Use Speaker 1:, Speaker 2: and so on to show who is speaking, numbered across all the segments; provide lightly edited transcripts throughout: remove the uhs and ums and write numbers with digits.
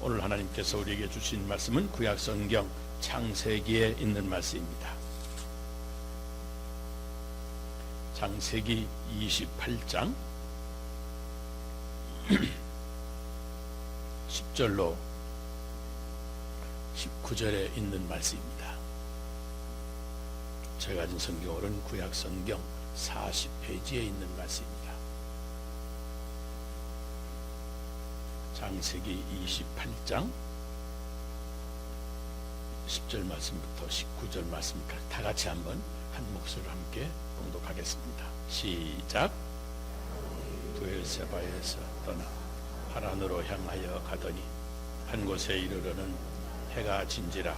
Speaker 1: 오늘 하나님께서 우리에게 주신 말씀은 구약성경 창세기에 있는 말씀입니다. 창세기 28장 10절로 19절에 있는 말씀입니다. 제가 가진 성경으로는 구약성경 40페이지에 있는 말씀입니다. 창세기 28장 10절 말씀부터 19절 말씀까지 다 같이 한번 한 목소리로 함께 봉독하겠습니다. 시작. 브엘세바에서 떠나 하란으로 향하여 가더니 한 곳에 이르러는 해가 진지라.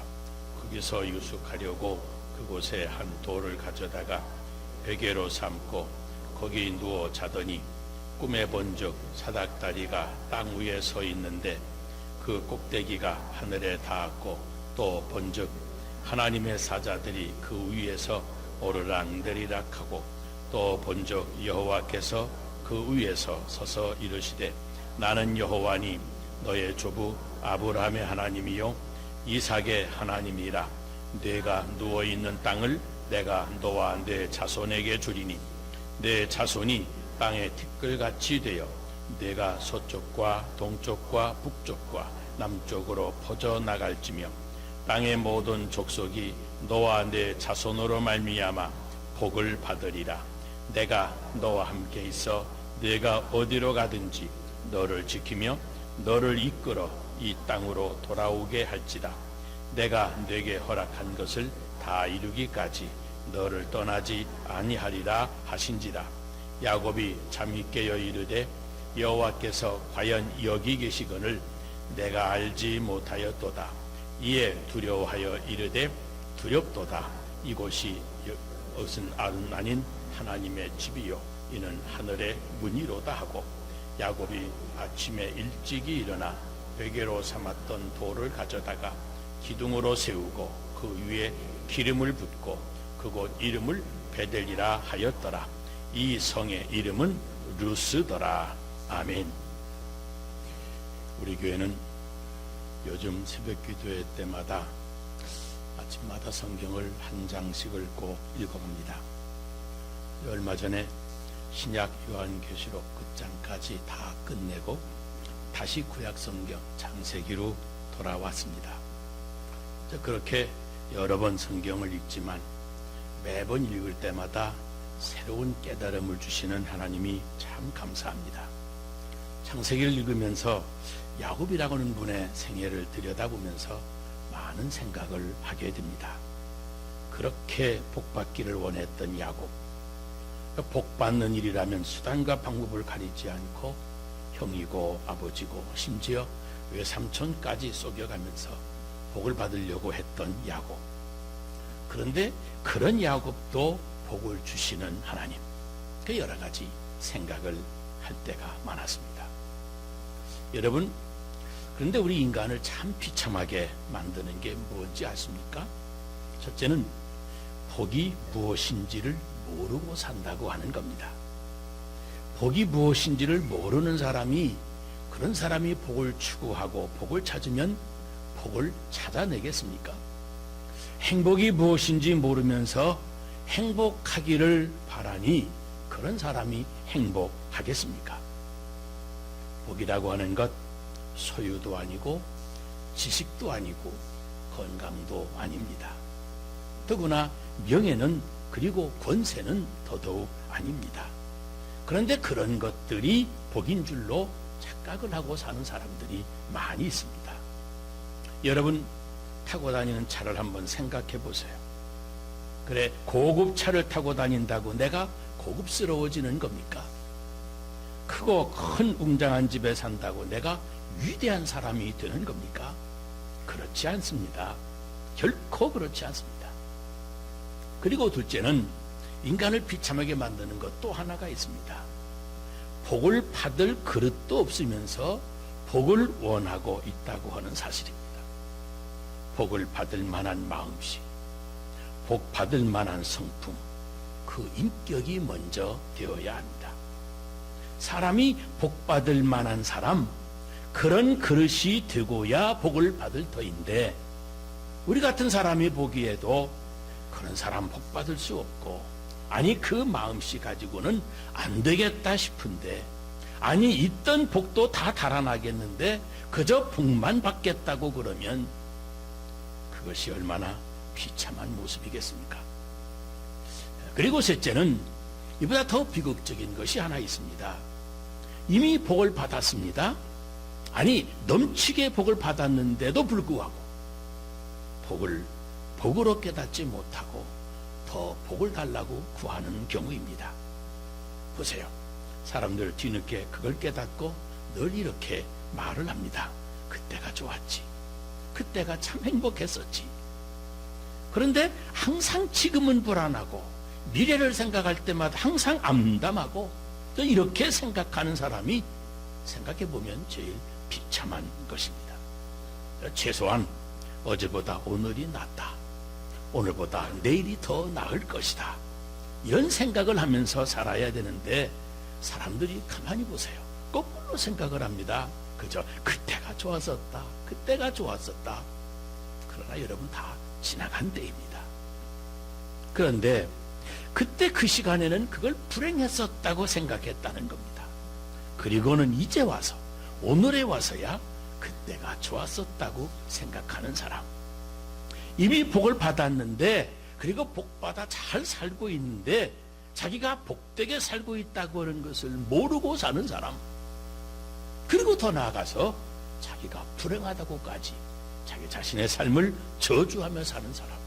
Speaker 1: 거기서 유숙하려고 그곳에 한 돌을 가져다가 베개로 삼고 거기 누워 자더니 꿈에 본즉 사닥다리가 땅 위에 서 있는데 그 꼭대기가 하늘에 닿았고 또 본즉 하나님의 사자들이 그 위에서 오르락내리락하고 또 본즉 여호와께서 그 위에서 서서 이르시되 나는 여호와니 너의 조부 아브라함의 하나님이요 이삭의 하나님이라. 네가 누워있는 땅을 내가 너와 네 자손에게 주리니 네 자손이 땅의 티끌같이 되어 네가 서쪽과 동쪽과 북쪽과 남쪽으로 퍼져나갈지며 땅의 모든 족속이 너와 네 자손으로 말미암아 복을 받으리라. 내가 너와 함께 있어 네가 어디로 가든지 너를 지키며 너를 이끌어 이 땅으로 돌아오게 할지라. 내가 네게 허락한 것을 다 이루기까지 너를 떠나지 아니하리라 하신지라. 야곱이 잠이 깨어 이르되 여호와께서 과연 여기 계시거늘 내가 알지 못하였도다. 이에 두려워하여 이르되 두렵도다. 이곳이 어슨 아닌 하나님의 집이요 이는 하늘의 문이로다 하고 야곱이 아침에 일찍이 일어나 베개로 삼았던 돌을 가져다가 기둥으로 세우고 그 위에 기름을 붓고 그곳 이름을 베델이라 하였더라. 이 성의 이름은 루스더라. 아멘. 우리 교회는 요즘 새벽 기도회 때마다 아침마다 성경을 한 장씩을 꼭 읽어봅니다. 얼마 전에 신약 요한계시록 끝장까지 다 끝내고 다시 구약성경 창세기로 돌아왔습니다. 그렇게 여러 번 성경을 읽지만 매번 읽을 때마다 새로운 깨달음을 주시는 하나님이 참 감사합니다. 창세기를 읽으면서 야곱이라고 하는 분의 생애를 들여다보면서 많은 생각을 하게 됩니다. 그렇게 복받기를 원했던 야곱, 복받는 일이라면 수단과 방법을 가리지 않고 형이고 아버지고 심지어 외삼촌까지 속여가면서 복을 받으려고 했던 야곱. 그런데 그런 야곱도 복을 주시는 하나님, 그 여러 가지 생각을 할 때가 많았습니다. 여러분, 그런데 우리 인간을 참 비참하게 만드는 게 뭔지 아십니까? 첫째는 복이 무엇인지를 모르고 산다고 하는 겁니다. 복이 무엇인지를 모르는 사람이, 그런 사람이 복을 추구하고 복을 찾으면 복을 찾아내겠습니까? 행복이 무엇인지 모르면서 행복하기를 바라니 그런 사람이 행복하겠습니까? 복이라고 하는 것 소유도 아니고 지식도 아니고 건강도 아닙니다. 더구나 명예는 그리고 권세는 더더욱 아닙니다. 그런데 그런 것들이 복인 줄로 착각을 하고 사는 사람들이 많이 있습니다. 여러분, 타고 다니는 차를 한번 생각해 보세요. 그래, 고급 차를 타고 다닌다고 내가 고급스러워지는 겁니까? 크고 큰 웅장한 집에 산다고 내가 위대한 사람이 되는 겁니까? 그렇지 않습니다. 결코 그렇지 않습니다. 그리고 둘째는 인간을 비참하게 만드는 것 또 하나가 있습니다. 복을 받을 그릇도 없으면서 복을 원하고 있다고 하는 사실입니다. 복을 받을 만한 마음씨, 복 받을 만한 성품, 그 인격이 먼저 되어야 합니다. 사람이 복 받을 만한 사람, 그런 그릇이 되고야 복을 받을 터인데 우리 같은 사람이 보기에도 그런 사람 복 받을 수 없고 아니 그 마음씨 가지고는 안 되겠다 싶은데 아니 있던 복도 다 달아나겠는데 그저 복만 받겠다고 그러면 그것이 얼마나 비참한 모습이겠습니까? 그리고 셋째는 이보다 더 비극적인 것이 하나 있습니다. 이미 복을 받았습니다. 아니 넘치게 복을 받았는데도 불구하고 복을 복으로 깨닫지 못하고 더 복을 달라고 구하는 경우입니다. 보세요. 사람들 뒤늦게 그걸 깨닫고 늘 이렇게 말을 합니다. 그때가 좋았지. 그때가 참 행복했었지. 그런데 항상 지금은 불안하고 미래를 생각할 때마다 항상 암담하고 또 이렇게 생각하는 사람이 생각해보면 제일 비참한 것입니다. 최소한 어제보다 오늘이 낫다. 오늘보다 내일이 더 나을 것이다. 이런 생각을 하면서 살아야 되는데 사람들이 가만히 보세요. 거꾸로 생각을 합니다. 그저 그때가 좋았었다. 그때가 좋았었다. 그러나 여러분 다 지나간 때입니다. 그런데 그때 그 시간에는 그걸 불행했었다고 생각했다는 겁니다. 그리고는 이제 와서 오늘에 와서야 그때가 좋았었다고 생각하는 사람. 이미 복을 받았는데 그리고 복받아 잘 살고 있는데 자기가 복되게 살고 있다고 하는 것을 모르고 사는 사람. 그리고 더 나아가서 자기가 불행하다고까지 자기 자신의 삶을 저주하며 사는 사람.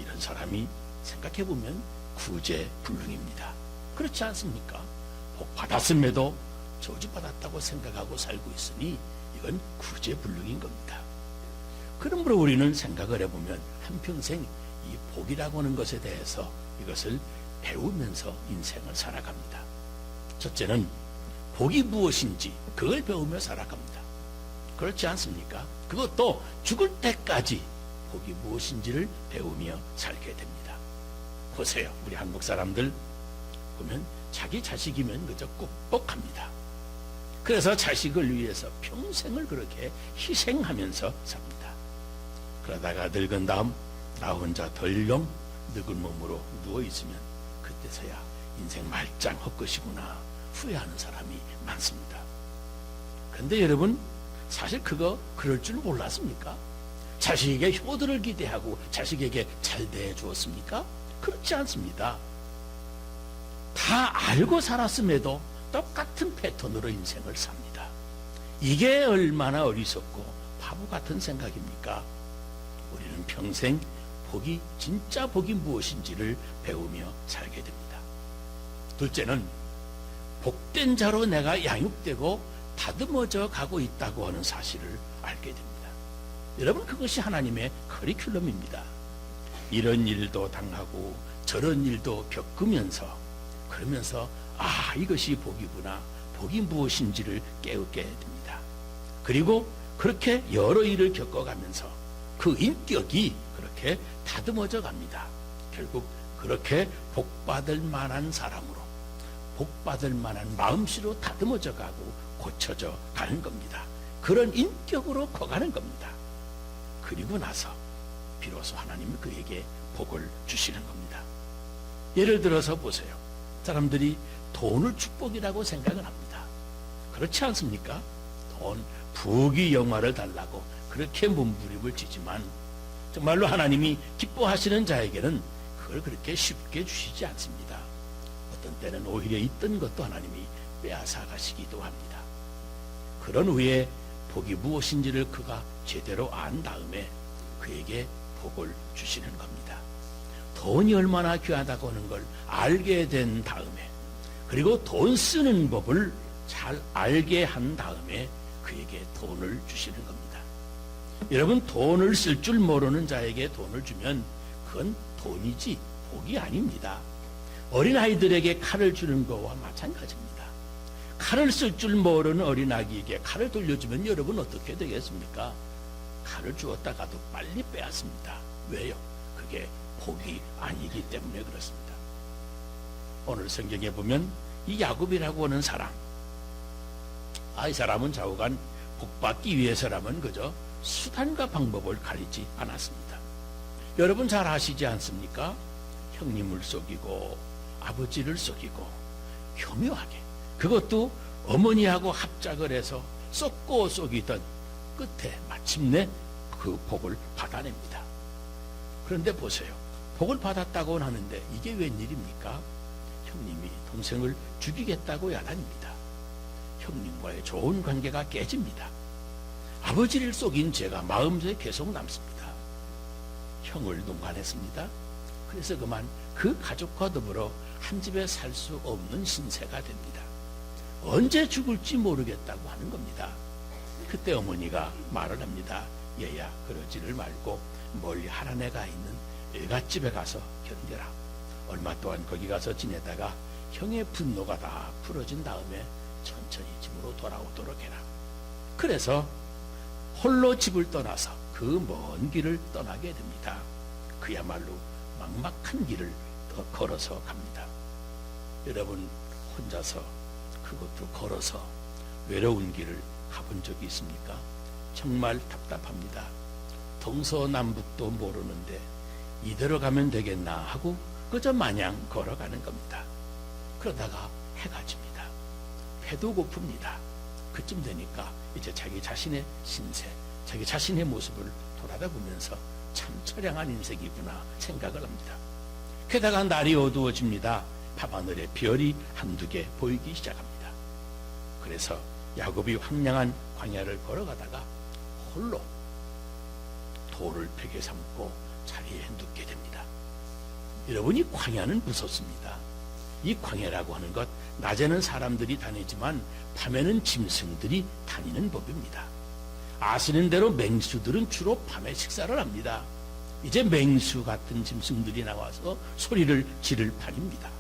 Speaker 1: 이런 사람이 생각해보면 구제불능입니다. 그렇지 않습니까? 복 받았음에도 저주받았다고 생각하고 살고 있으니 이건 구제불능인 겁니다. 그러므로 우리는 생각을 해보면 한평생 이 복이라고 하는 것에 대해서 이것을 배우면서 인생을 살아갑니다. 첫째는 복이 무엇인지 그걸 배우며 살아갑니다. 그렇지 않습니까? 그것도 죽을 때까지 복이 무엇인지를 배우며 살게 됩니다. 보세요. 우리 한국 사람들 보면 자기 자식이면 그저 꾹뻑합니다. 그래서 자식을 위해서 평생을 그렇게 희생하면서 삽니다. 그러다가 늙은 다음 나 혼자 덜령 늙은 몸으로 누워있으면 그때서야 인생 말짱 헛것이구나 후회하는 사람이 많습니다. 그런데 여러분 사실 그럴 줄 몰랐습니까? 자식에게 효도를 기대하고 자식에게 잘 대해주었습니까? 그렇지 않습니다. 다 알고 살았음에도 똑같은 패턴으로 인생을 삽니다. 이게 얼마나 어리석고 바보 같은 생각입니까? 우리는 평생 복이 진짜 복이 무엇인지를 배우며 살게 됩니다. 둘째는 복된 자로 내가 양육되고 다듬어져 가고 있다고 하는 사실을 알게 됩니다. 여러분 그것이 하나님의 커리큘럼입니다. 이런 일도 당하고 저런 일도 겪으면서 그러면서 이것이 복이구나. 복이 무엇인지를 깨우게 됩니다. 그리고 그렇게 여러 일을 겪어가면서 그 인격이 그렇게 다듬어져 갑니다. 결국 그렇게 복받을 만한 사람으로 복받을 만한 마음씨로 다듬어져 가고 고쳐져 가는 겁니다. 그런 인격으로 커가는 겁니다. 그리고 나서 비로소 하나님은 그에게 복을 주시는 겁니다. 예를 들어서 보세요. 사람들이 돈을 축복이라고 생각을 합니다. 그렇지 않습니까? 돈, 부귀 영화를 달라고 그렇게 몸부림을 치지만 정말로 하나님이 기뻐하시는 자에게는 그걸 그렇게 쉽게 주시지 않습니다. 어떤 때는 오히려 있던 것도 하나님이 빼앗아 가시기도 합니다. 그런 후에 복이 무엇인지를 그가 제대로 안 다음에 그에게 복을 주시는 겁니다. 돈이 얼마나 귀하다고 하는 걸 알게 된 다음에 그리고 돈 쓰는 법을 잘 알게 한 다음에 그에게 돈을 주시는 겁니다. 여러분 돈을 쓸 줄 모르는 자에게 돈을 주면 그건 돈이지 복이 아닙니다. 어린아이들에게 칼을 주는 거와 마찬가지입니다. 칼을 쓸 줄 모르는 어린아기에게 칼을 돌려주면 여러분 어떻게 되겠습니까? 칼을 주었다가도 빨리 빼앗습니다. 왜요? 그게 복이 아니기 때문에 그렇습니다. 오늘 성경에 보면 이 야곱이라고 하는 사람, 이 사람은 좌우간 복받기 위해서라면 그저 수단과 방법을 가리지 않았습니다. 여러분 잘 아시지 않습니까? 형님을 속이고 아버지를 속이고 교묘하게, 그것도 어머니하고 합작을 해서 썩고 속이던 끝에 마침내 그 복을 받아냅니다. 그런데 보세요. 복을 받았다고는 하는데 이게 웬일입니까? 형님이 동생을 죽이겠다고 야단입니다. 형님과의 좋은 관계가 깨집니다. 아버지를 속인 죄가 마음속에 계속 남습니다. 형을 농간했습니다. 그래서 그만 그 가족과 더불어 한 집에 살 수 없는 신세가 됩니다. 언제 죽을지 모르겠다고 하는 겁니다. 그때 어머니가 말을 합니다. 얘야, 그러지를 말고 멀리 하란에가 있는 외갓집에 가서 견뎌라. 얼마 동안 거기 가서 지내다가 형의 분노가 다 풀어진 다음에 천천히 집으로 돌아오도록 해라. 그래서 홀로 집을 떠나서 그 먼 길을 떠나게 됩니다. 그야말로 막막한 길을 걸어서 갑니다. 여러분 혼자서, 그것도 걸어서 외로운 길을 가본 적이 있습니까? 정말 답답합니다. 동서남북도 모르는데 이대로 가면 되겠나 하고 그저 마냥 걸어가는 겁니다. 그러다가 해가 집니다. 배도 고픕니다. 그쯤 되니까 이제 자기 자신의 신세, 자기 자신의 모습을 돌아다보면서 참 처량한 인생이구나 생각을 합니다. 게다가 날이 어두워집니다. 밤하늘에 별이 한두 개 보이기 시작합니다. 그래서 야곱이 황량한 광야를 걸어가다가 홀로 돌을 벽에 삼고 자리에 눕게 됩니다. 여러분, 이 광야는 무섭습니다. 이 광야라고 하는 것, 낮에는 사람들이 다니지만 밤에는 짐승들이 다니는 법입니다. 아시는 대로 맹수들은 주로 밤에 식사를 합니다. 이제 맹수 같은 짐승들이 나와서 소리를 지를 판입니다.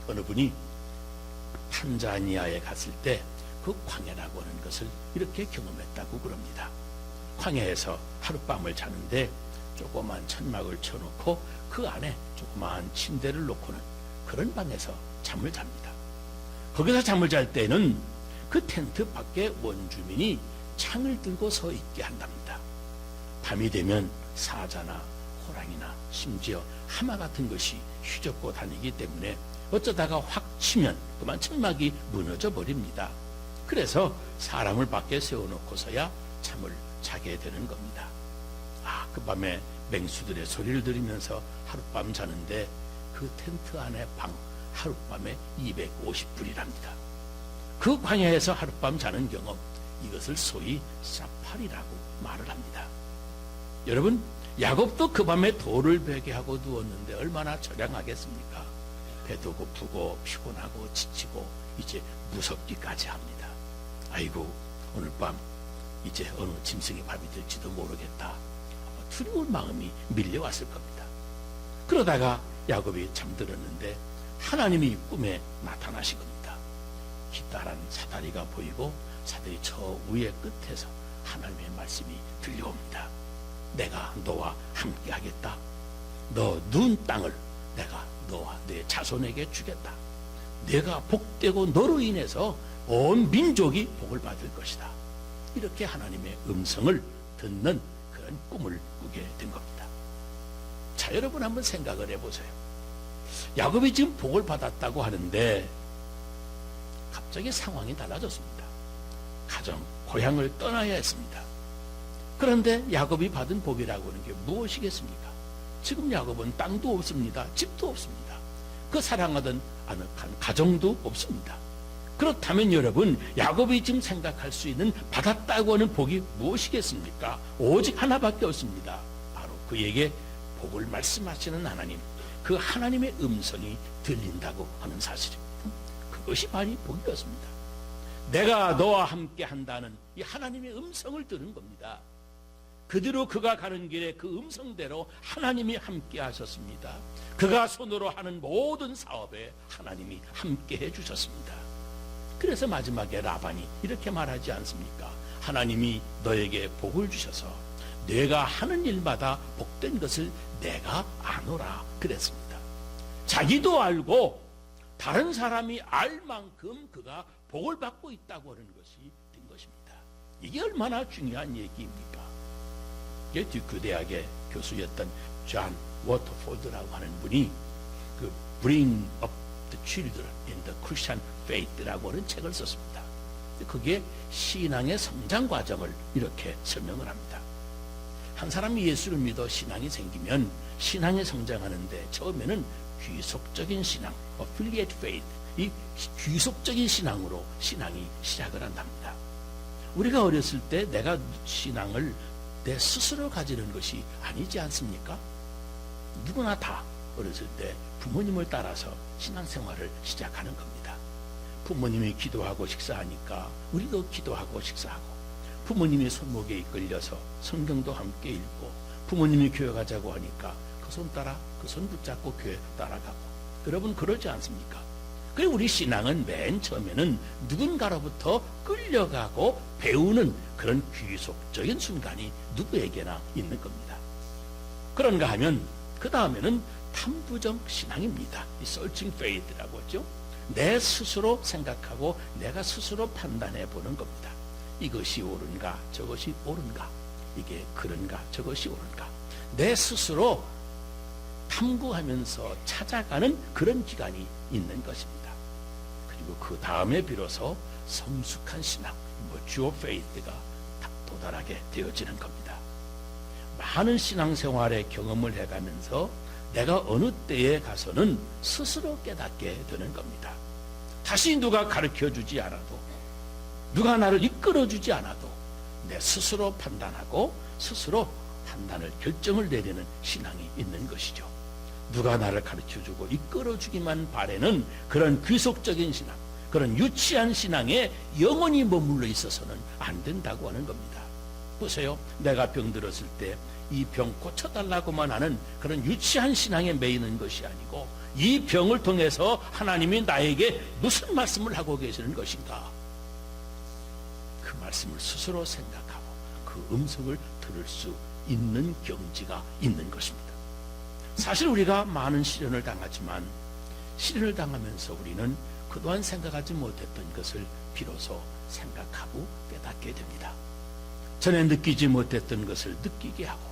Speaker 1: 어느 분이 탄자니아에 갔을 때 그 광야라고 하는 것을 이렇게 경험했다고 그럽니다. 광야에서 하룻밤을 자는데 조그만 천막을 쳐놓고 그 안에 조그만 침대를 놓고는 그런 방에서 잠을 잡니다. 거기서 잠을 잘 때는 그 텐트 밖에 원주민이 창을 들고 서 있게 한답니다. 밤이 되면 사자나 호랑이나 심지어 하마 같은 것이 휘젓고 다니기 때문에 어쩌다가 확 치면 그만 천막이 무너져 버립니다. 그래서 사람을 밖에 세워놓고서야 잠을 자게 되는 겁니다. 그 밤에 맹수들의 소리를 들으면서 하룻밤 자는데 그 텐트 안에 방 하룻밤에 250불이랍니다. 그 광야에서 하룻밤 자는 경험, 이것을 소위 사파리라고 말을 합니다. 여러분, 야곱도 그 밤에 돌을 베게 하고 누웠는데 얼마나 처량하겠습니까? 배도 고프고 피곤하고 지치고 이제 무섭기까지 합니다. 아이고, 오늘 밤 이제 어느 짐승의 밥이 될지도 모르겠다. 두려운 마음이 밀려왔을 겁니다. 그러다가 야곱이 잠들었는데 하나님이 꿈에 나타나신 겁니다. 기다란 사다리가 보이고 사다리 저 위에 끝에서 하나님의 말씀이 들려옵니다. 내가 너와 함께 하겠다. 너 누운 땅을 내가 너와 내 자손에게 주겠다. 내가 복되고 너로 인해서 온 민족이 복을 받을 것이다. 이렇게 하나님의 음성을 듣는 그런 꿈을 꾸게 된 겁니다. 자, 여러분 한번 생각을 해보세요. 야곱이 지금 복을 받았다고 하는데 갑자기 상황이 달라졌습니다. 가정, 고향을 떠나야 했습니다. 그런데 야곱이 받은 복이라고 하는 게 무엇이겠습니까? 지금 야곱은 땅도 없습니다. 집도 없습니다. 그 사랑하던 아늑한 가정도 없습니다. 그렇다면 여러분, 야곱이 지금 생각할 수 있는 받았다고 하는 복이 무엇이겠습니까? 오직 하나밖에 없습니다. 바로 그에게 복을 말씀하시는 하나님, 그 하나님의 음성이 들린다고 하는 사실입니다. 그것이 바로 복이었습니다. 내가 너와 함께 한다는 이 하나님의 음성을 들은 겁니다. 그대로 그가 가는 길에 그 음성대로 하나님이 함께 하셨습니다. 그가 손으로 하는 모든 사업에 하나님이 함께 해주셨습니다. 그래서 마지막에 라반이 이렇게 말하지 않습니까? 하나님이 너에게 복을 주셔서 내가 하는 일마다 복된 것을 내가 아노라 그랬습니다. 자기도 알고 다른 사람이 알 만큼 그가 복을 받고 있다고 하는 것이 된 것입니다. 이게 얼마나 중요한 얘기입니까? 이게 듀크 대학의 교수였던 존 워터포드라고 하는 분이 그 Bring Up the Children in the Christian Faith라고 하는 책을 썼습니다. 그게 신앙의 성장 과정을 이렇게 설명을 합니다. 한 사람이 예수를 믿어 신앙이 생기면 신앙이 성장하는데 처음에는 귀속적인 신앙, affiliate faith, 이 귀속적인 신앙으로 신앙이 시작을 한답니다. 우리가 어렸을 때 내가 신앙을 내 스스로 가지는 것이 아니지 않습니까? 누구나 다 어렸을 때 부모님을 따라서 신앙생활을 시작하는 겁니다. 부모님이 기도하고 식사하니까 우리도 기도하고 식사하고, 부모님이 손목에 이끌려서 성경도 함께 읽고, 부모님이 교회 가자고 하니까 그 손 따라 그 손 붙잡고 교회 따라가고. 여러분 그러지 않습니까? 그래 우리 신앙은 맨 처음에는 누군가로부터 끌려가고 배우는 그런 귀속적인 순간이 누구에게나 있는 겁니다. 그런가 하면 그 다음에는 탐부정 신앙입니다. 이 searching faith라고 하죠. 내 스스로 생각하고 내가 스스로 판단해 보는 겁니다. 이것이 옳은가 저것이 옳은가, 이게 그런가 저것이 옳은가, 내 스스로 탐구하면서 찾아가는 그런 기간이 있는 것입니다. 그리고 그 다음에 비로소 성숙한 신앙, mature faith가 도달하게 되어지는 겁니다. 많은 신앙생활의 경험을 해가면서 내가 어느 때에 가서는 스스로 깨닫게 되는 겁니다. 다시 누가 가르쳐주지 않아도, 누가 나를 이끌어주지 않아도 내 스스로 판단하고 스스로 판단을 결정을 내리는 신앙이 있는 것이죠. 누가 나를 가르쳐주고 이끌어주기만 바라는 그런 귀속적인 신앙, 그런 유치한 신앙에 영원히 머물러 있어서는 안 된다고 하는 겁니다. 보세요. 내가 병들었을 때 이 병 고쳐달라고만 하는 그런 유치한 신앙에 매이는 것이 아니고, 이 병을 통해서 하나님이 나에게 무슨 말씀을 하고 계시는 것인가, 그 말씀을 스스로 생각하고 그 음성을 들을 수 있는 경지가 있는 것입니다. 사실 우리가 많은 시련을 당하지만, 시련을 당하면서 우리는 그동안 생각하지 못했던 것을 비로소 생각하고 깨닫게 됩니다. 전에 느끼지 못했던 것을 느끼게 하고,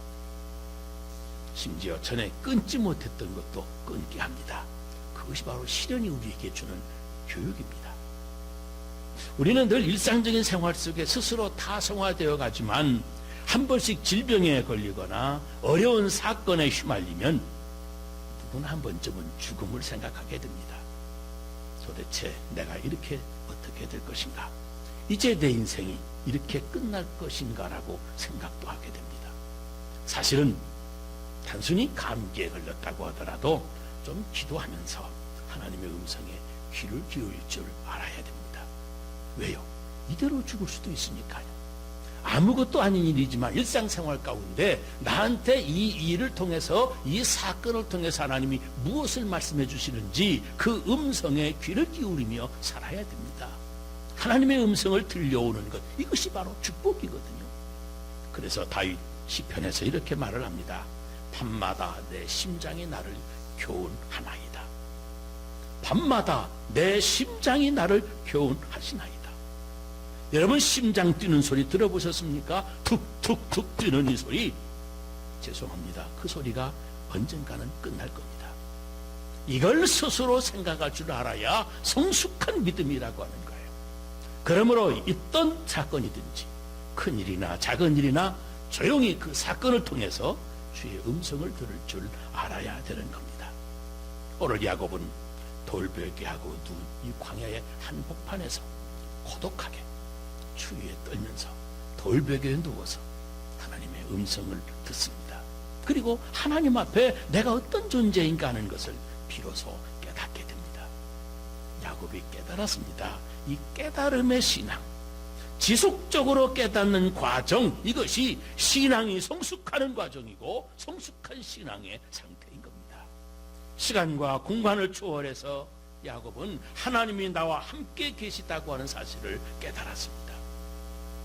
Speaker 1: 심지어 전에 끊지 못했던 것도 끊게 합니다. 그것이 바로 시련이 우리에게 주는 교육입니다. 우리는 늘 일상적인 생활 속에 스스로 타성화되어 가지만, 한 번씩 질병에 걸리거나 어려운 사건에 휘말리면 누구나 한 번쯤은 죽음을 생각하게 됩니다. 도대체 내가 이렇게 어떻게 될 것인가, 이제 내 인생이 이렇게 끝날 것인가라고 생각도 하게 됩니다. 사실은 단순히 감기에 걸렸다고 하더라도 좀 기도하면서 하나님의 음성에 귀를 기울일 줄 알아야 됩니다. 왜요? 이대로 죽을 수도 있으니까요. 아무것도 아닌 일이지만 일상생활 가운데 나한테 이 일을 통해서, 이 사건을 통해서 하나님이 무엇을 말씀해 주시는지 그 음성에 귀를 기울이며 살아야 됩니다. 하나님의 음성을 들려오는 것, 이것이 바로 축복이거든요. 그래서 다윗 시편에서 이렇게 말을 합니다. 밤마다 내 심장이 나를 교훈하나이다. 밤마다 내 심장이 나를 교훈하시나이다. 여러분 심장 뛰는 소리 들어보셨습니까? 툭툭툭 뛰는 이 소리, 죄송합니다. 그 소리가 언젠가는 끝날 겁니다. 이걸 스스로 생각할 줄 알아야 성숙한 믿음이라고 하는 거예요. 그러므로 어떤 사건이든지 큰일이나 작은 일이나 조용히 그 사건을 통해서 주의 음성을 들을 줄 알아야 되는 겁니다. 오늘 야곱은 돌베개하고 누운 이 광야의 한복판에서 고독하게 추위에 떨면서 돌베개에 누워서 하나님의 음성을 듣습니다. 그리고 하나님 앞에 내가 어떤 존재인가 하는 것을 비로소 깨닫게 됩니다. 야곱이 깨달았습니다. 이 깨달음의 신앙, 지속적으로 깨닫는 과정, 이것이 신앙이 성숙하는 과정이고 성숙한 신앙의 상태인 겁니다. 시간과 공간을 초월해서 야곱은 하나님이 나와 함께 계시다고 하는 사실을 깨달았습니다.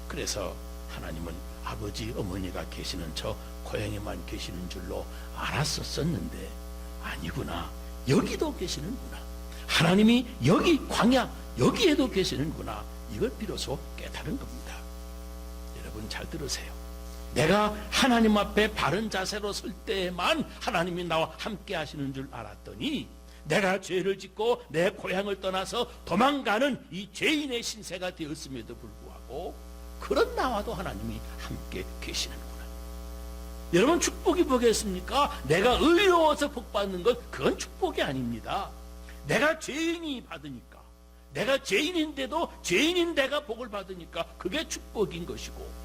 Speaker 1: 그래서 하나님은 아버지 어머니가 계시는 저 고향에만 계시는 줄로 알았었는데 아니구나, 여기도 계시는구나, 하나님이 여기 광야 여기에도 계시는구나, 이걸 비로소 깨달은 겁니다. 여러분 잘 들으세요. 내가 하나님 앞에 바른 자세로 설 때에만 하나님이 나와 함께 하시는 줄 알았더니 내가 죄를 짓고 내 고향을 떠나서 도망가는 이 죄인의 신세가 되었음에도 불구하고 그런 나와도 하나님이 함께 계시는구나. 여러분, 축복이 뭐겠습니까? 내가 의로워서 복 받는 것, 그건 축복이 아닙니다. 내가 죄인이 받으니까, 내가 죄인인데도 죄인인 내가 복을 받으니까 그게 축복인 것이고,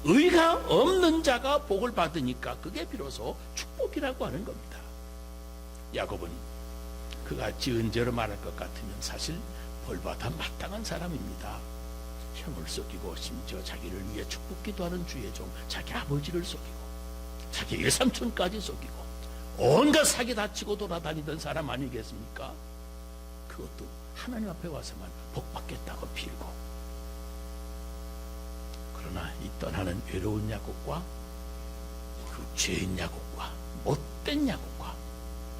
Speaker 1: 의가 없는 자가 복을 받으니까 그게 비로소 축복이라고 하는 겁니다. 야곱은 그가 지은 죄로 말할 것 같으면 사실 벌받아 마땅한 사람입니다. 형을 속이고 심지어 자기를 위해 축복기도 하는 주의 종 자기 아버지를 속이고 자기 일삼촌까지 속이고 온갖 사기 다치고 돌아다니던 사람 아니겠습니까? 그것도 하나님 앞에 와서만 복받겠다고 빌고, 그러나 이 떠나는 외로운 야곱과 그 죄인 야곱과 못된 야곱과,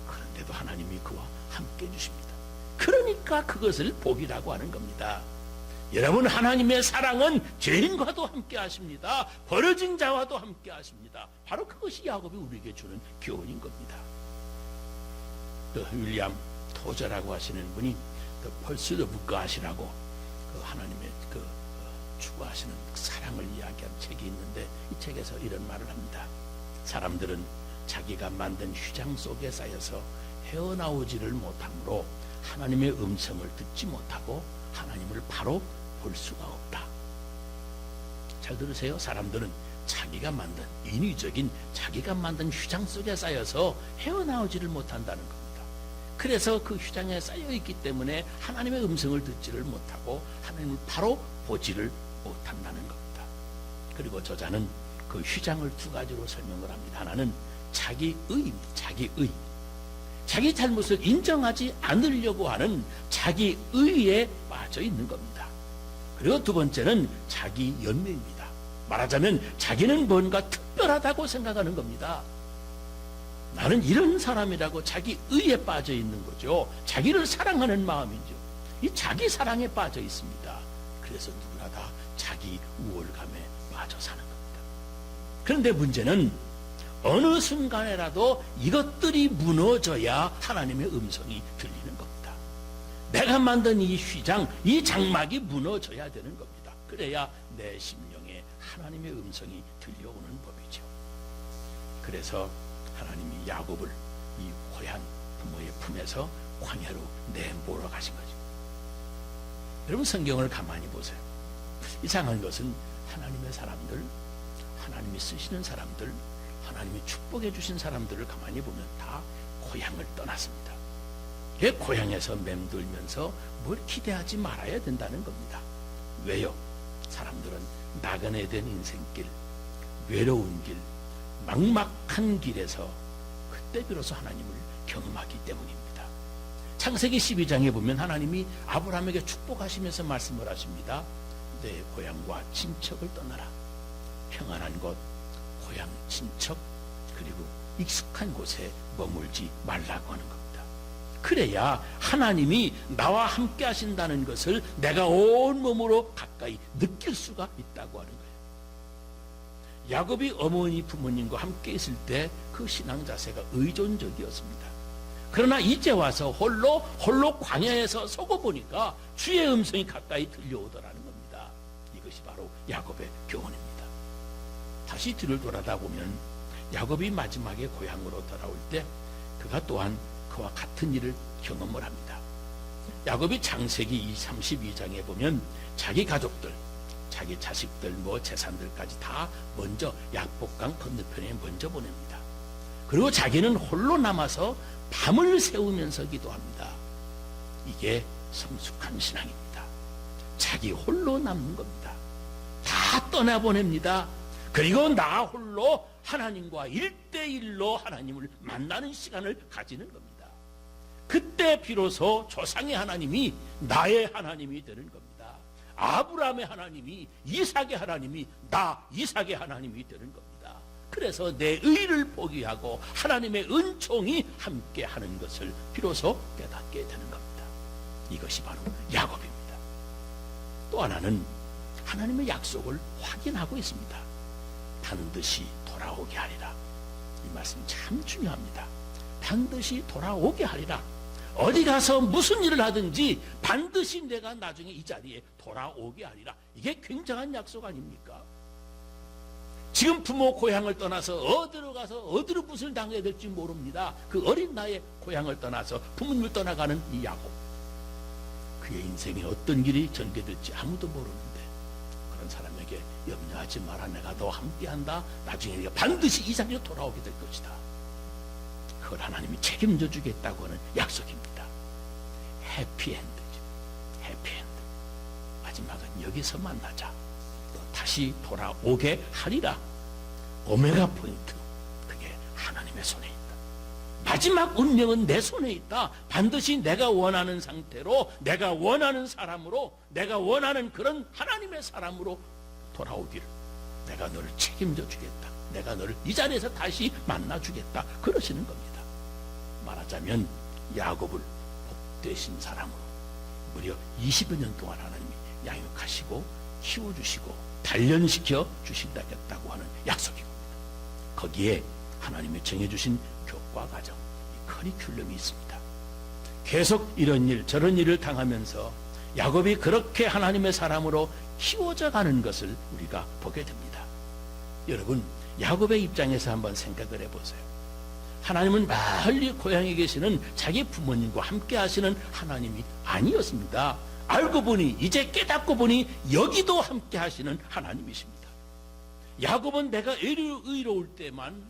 Speaker 1: 그런데도 하나님이 그와 함께 해주십니다. 그러니까 그것을 복이라고 하는 겁니다. 여러분, 하나님의 사랑은 죄인과도 함께 하십니다. 버려진 자와도 함께 하십니다. 바로 그것이 야곱이 우리에게 주는 교훈인 겁니다. 또 윌리엄 토저라고 하시는 분이 더 펄스드 부크 하시라고 그 하나님의 그 추구하시는 사랑을 이야기한 책이 있는데, 이 책에서 이런 말을 합니다. 사람들은 자기가 만든 휘장 속에 쌓여서 헤어나오지를 못하므로 하나님의 음성을 듣지 못하고 하나님을 바로 볼 수가 없다. 잘 들으세요. 사람들은 자기가 만든 인위적인 자기가 만든 휘장 속에 쌓여서 헤어나오지를 못한다는 겁니다. 그래서 그 휘장에 쌓여있기 때문에 하나님의 음성을 듣지를 못하고 하나님을 바로 보지를 못한다는 겁니다. 그리고 저자는 그 휘장을 두 가지로 설명을 합니다. 하나는 자기의입니다. 자기의. 자기 잘못을 인정하지 않으려고 하는 자기의에 빠져 있는 겁니다. 그리고 두 번째는 자기 연민입니다. 말하자면 자기는 뭔가 특별하다고 생각하는 겁니다. 나는 이런 사람이라고 자기의에 빠져 있는 거죠. 자기를 사랑하는 마음이죠. 이 자기 사랑에 빠져 있습니다. 그래서 누구나 다 자기 우월감에 빠져 사는 겁니다. 그런데 문제는 어느 순간에라도 이것들이 무너져야 하나님의 음성이 들리는 겁니다. 내가 만든 이 휘장, 이 장막이 무너져야 되는 겁니다. 그래야 내 심령에 하나님의 음성이 들려오는 법이죠. 그래서 하나님이 야곱을 이 고향 부모의 품에서 광야로 내몰아 가신 거죠. 여러분, 성경을 가만히 보세요. 이상한 것은 하나님의 사람들, 하나님이 쓰시는 사람들, 하나님이 축복해 주신 사람들을 가만히 보면 다 고향을 떠났습니다. 그 고향에서 맴돌면서 뭘 기대하지 말아야 된다는 겁니다. 왜요? 사람들은 나그네 된 인생길, 외로운 길, 막막한 길에서 그때 비로소 하나님을 경험하기 때문입니다. 창세기 12장에 보면 하나님이 아브라함에게 축복하시면서 말씀을 하십니다. 내 고향과 친척을 떠나라. 평안한 곳, 고향, 친척, 그리고 익숙한 곳에 머물지 말라고 하는 겁니다. 그래야 하나님이 나와 함께 하신다는 것을 내가 온몸으로 가까이 느낄 수가 있다고 하는 거예요. 야곱이 어머니 부모님과 함께 있을 때 그 신앙 자세가 의존적이었습니다. 그러나 이제 와서 홀로 광야에서 서고 보니까 주의 음성이 가까이 들려오더라는 겁니다. 이것이 바로 야곱의 교훈입니다. 다시 뒤를 돌아다 보면 야곱이 마지막에 고향으로 돌아올 때 그가 또한 그와 같은 일을 경험을 합니다. 야곱이 창세기 32장에 보면 자기 가족들, 자기 자식들, 재산들까지 다 먼저 약복강 건너편에 먼저 보냅니다. 그리고 자기는 홀로 남아서 밤을 새우면서 기도합니다. 이게 성숙한 신앙입니다. 자기 홀로 남는 겁니다. 다 떠나보냅니다. 그리고 나 홀로 하나님과 1대1로 하나님을 만나는 시간을 가지는 겁니다. 그때 비로소 조상의 하나님이 나의 하나님이 되는 겁니다. 아브라함의 하나님이, 이삭의 하나님이 나 이삭의 하나님이 되는 겁니다. 그래서 내 의를 포기하고 하나님의 은총이 함께 하는 것을 비로소 깨닫게 되는 겁니다. 이것이 바로 야곱입니다. 또 하나는 하나님의 약속을 확인하고 있습니다. 반드시 돌아오게 하리라. 이 말씀 참 중요합니다. 반드시 돌아오게 하리라. 어디 가서 무슨 일을 하든지 반드시 내가 나중에 이 자리에 돌아오게 하리라. 이게 굉장한 약속 아닙니까? 지금 부모 고향을 떠나서 어디로 가서 어디로 무엇을 당해야 될지 모릅니다. 그 어린 나이에 고향을 떠나서 부모님을 떠나가는 이 야곱, 그의 인생에 어떤 길이 전개될지 아무도 모르는데, 그런 사람에게 염려하지 마라, 내가 너와 함께한다, 나중에 네가 반드시 이 자리로 돌아오게 될 것이다. 그걸 하나님이 책임져 주겠다고 하는 약속입니다. 해피엔드죠. 해피엔드. 마지막은 여기서 만나자, 너 다시 돌아오게 하리라. 오메가 포인트, 그게 하나님의 손에 있다. 마지막 운명은 내 손에 있다. 반드시 내가 원하는 상태로, 내가 원하는 사람으로, 내가 원하는 그런 하나님의 사람으로 돌아오기를 내가 너를 책임져 주겠다. 내가 너를 이 자리에서 다시 만나 주겠다. 그러시는 겁니다. 말하자면 야곱을 복되신 사람으로 무려 20여 년 동안 하나님이 양육하시고 키워주시고 단련시켜 주신다겠다고 하는 약속입니다. 거기에 하나님이 정해주신 교과 과정, 이 커리큘럼이 있습니다. 계속 이런 일 저런 일을 당하면서 야곱이 그렇게 하나님의 사람으로 키워져 가는 것을 우리가 보게 됩니다. 여러분, 야곱의 입장에서 한번 생각을 해보세요. 하나님은 멀리 고향에 계시는 자기 부모님과 함께 하시는 하나님이 아니었습니다. 알고 보니, 이제 깨닫고 보니 여기도 함께 하시는 하나님이십니다. 야곱은 내가 의로울 때만,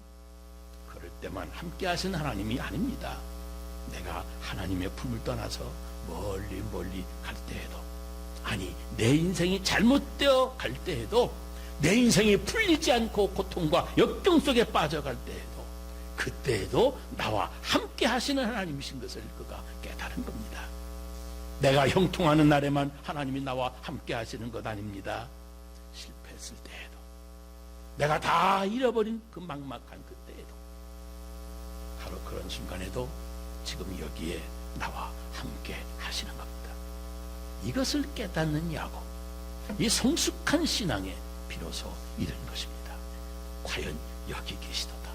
Speaker 1: 그럴 때만 함께 하시는 하나님이 아닙니다. 내가 하나님의 품을 떠나서 멀리 멀리 갈 때에도, 아니 내 인생이 잘못되어 갈 때에도, 내 인생이 풀리지 않고 고통과 역경 속에 빠져갈 때에도, 그때에도 나와 함께 하시는 하나님이신 것을 그가 깨달은 겁니다. 내가 형통하는 날에만 하나님이 나와 함께 하시는 것 아닙니다. 실패했을 때에도, 내가 다 잃어버린 그 막막한 그때에도, 바로 그런 순간에도 지금 여기에 나와 함께 하시는 겁니다. 이것을 깨닫는 야곱, 이 성숙한 신앙에 비로소 이른 것입니다. 과연 여기 계시도다.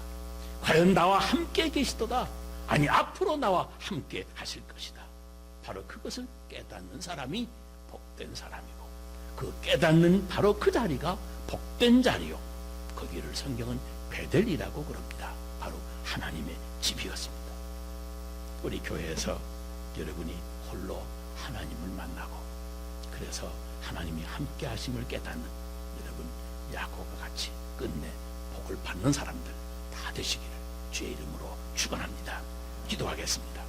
Speaker 1: 과연 나와 함께 계시도다. 아니 앞으로 나와 함께 하실 것이다. 바로 그것을 깨닫는 사람이 복된 사람이고, 그 깨닫는 바로 그 자리가 복된 자리요, 거기를 성경은 베델이라고 그럽니다. 바로 하나님의 집이었습니다. 우리 교회에서 여러분이 홀로 하나님을 만나고, 그래서 하나님이 함께 하심을 깨닫는 여러분, 야곱과 같이 끝내 복을 받는 사람들 다 되시기를 주의 이름으로 축원합니다. 기도하겠습니다.